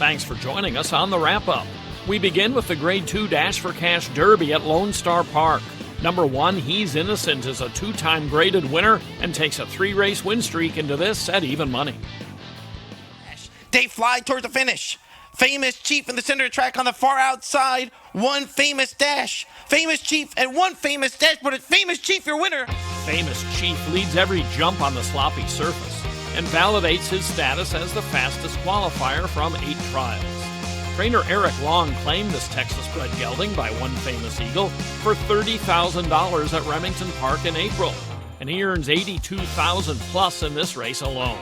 Thanks for joining us on the Wrap-Up. We begin with the Grade 2 Dash for Cash Derby at Lone Star Park. Number 1, He's Innocent, is a 2-time graded winner and takes a 3-race win streak into this at even money. They fly towards the finish. Famous Chief in the center of the track on the far outside. One Famous Dash. Famous Chief and one Famous Dash, but it's Famous Chief your winner. Famous Chief leads every jump on the sloppy surface and validates his status as the fastest qualifier from 8 trials. Trainer Eric Long claimed this Texas-bred gelding by One Famous Eagle for $30,000 at Remington Park in April, and he earns $82,000 plus in this race alone.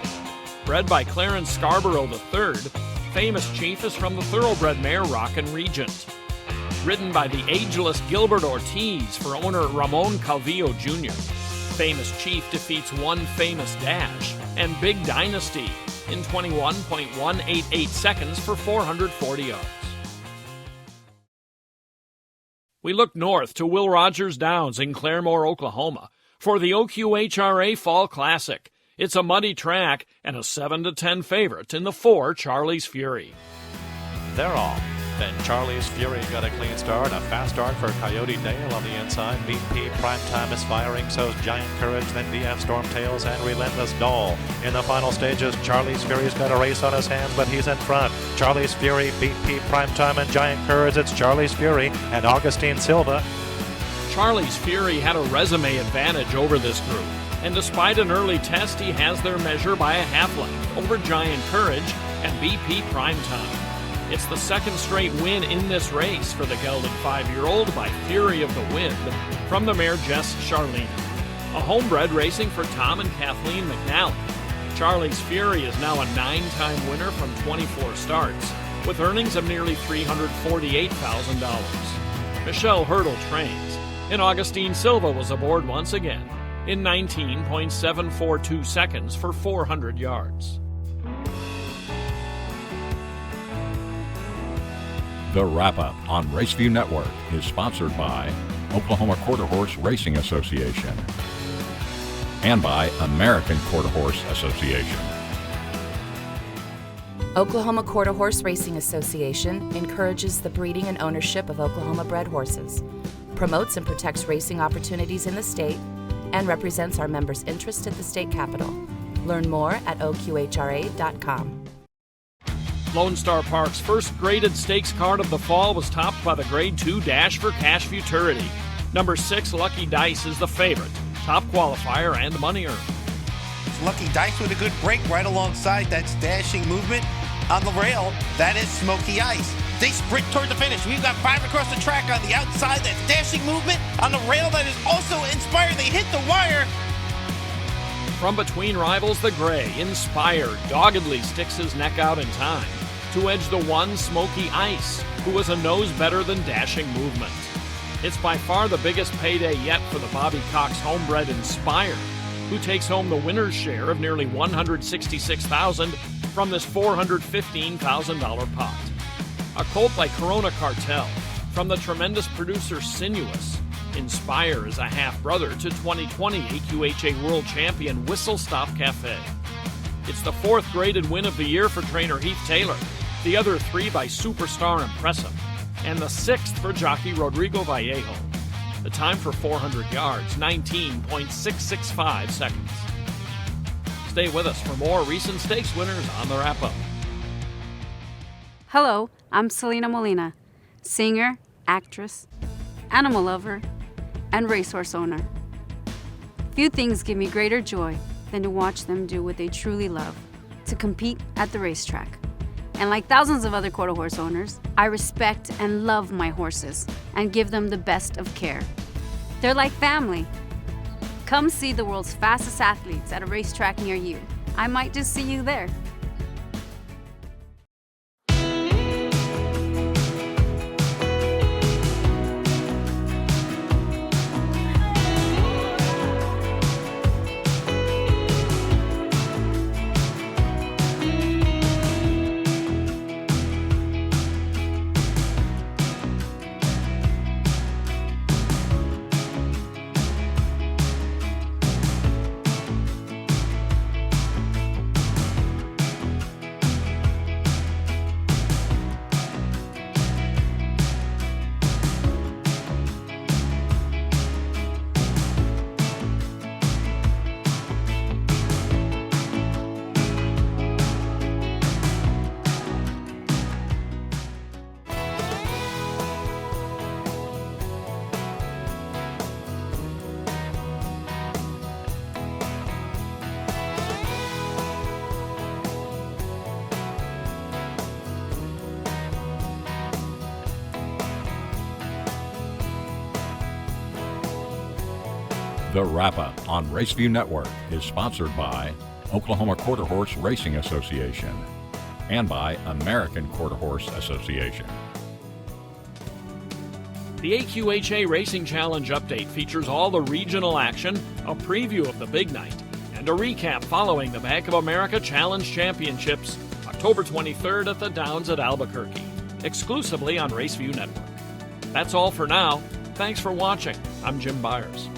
Bred by Clarence Scarborough III, Famous Chief is from the thoroughbred mare Rockin' Regent. Ridden by the ageless Gilbert Ortiz for owner Ramon Calvillo Jr., Famous Chief defeats One Famous Dash and Big Dynasty in 21.188 seconds for 440 yards. We look north to Will Rogers Downs in Claremore, Oklahoma for the OQHRA Fall Classic. It's a muddy track and a 7-10 favorite in the 4 Charlie's Fury. They're all. Then Charlie's Fury got a clean start, a fast start for Coyote Dale on the inside. BP Primetime is firing, so's Giant Courage, then DF Stormtails and Relentless Doll. In the final stages, Charlie's Fury's got a race on his hands, but he's in front. Charlie's Fury, BP Primetime, and Giant Courage. It's Charlie's Fury and Augustine Silva. Charlie's Fury had a resume advantage over this group, and despite an early test, he has their measure by a half length over Giant Courage and BP Primetime. It's the second straight win in this race for the gelded 5-year-old by Fury of the Wind from the mare Jess Charlene. A homebred racing for Tom and Kathleen McNally. Charlie's Fury is now a 9-time winner from 24 starts with earnings of nearly $348,000. Michelle Hurdle trains, and Augustine Silva was aboard once again in 19.742 seconds for 400 yards. The Wrap-Up on Raceview Network is sponsored by Oklahoma Quarter Horse Racing Association and by American Quarter Horse Association. Oklahoma Quarter Horse Racing Association encourages the breeding and ownership of Oklahoma-bred horses, promotes and protects racing opportunities in the state, and represents our members' interest at the state capitol. Learn more at OQHRA.com. Lone Star Park's first graded stakes card of the fall was topped by the Grade 2 Dash for Cash Futurity. Number 6, Lucky Dice, is the favorite, top qualifier and money earned. Lucky Dice with a good break right alongside that dashing movement on the rail. That is Smoky Ice. They sprint toward the finish. We've got 5 across the track on the outside. That dashing movement on the rail that is also Inspired. They hit the wire. From between rivals, the gray, Inspired, doggedly sticks his neck out in time to edge the 1 Smoky Ice, who was a nose better than dashing movement. It's by far the biggest payday yet for the Bobby Cox homebred Inspired, who takes home the winner's share of nearly $166,000 from this $415,000 pot. A colt like Corona Cartel from the tremendous producer Sinuous. Inspire is a half-brother to 2020 AQHA World Champion Whistle Stop Cafe. It's the 4th graded win of the year for trainer Heath Taylor, the other 3 by Superstar Impressive, and the 6th for jockey Rodrigo Vallejo. The time for 400 yards, 19.665 seconds. Stay with us for more recent stakes winners on the Wrap-Up. Hello, I'm Selena Molina, singer, actress, animal lover, and racehorse owner. Few things give me greater joy than to watch them do what they truly love, to compete at the racetrack. And like thousands of other quarter horse owners, I respect and love my horses and give them the best of care. They're like family. Come see the world's fastest athletes at a racetrack near you. I might just see you there. The Wrap-Up on Raceview Network is sponsored by Oklahoma Quarter Horse Racing Association and by American Quarter Horse Association. The AQHA Racing Challenge update features all the regional action, a preview of the big night, and a recap following the Bank of America Challenge Championships, October 23rd at the Downs at Albuquerque, exclusively on Raceview Network. That's all for now. Thanks for watching. I'm Jim Byers.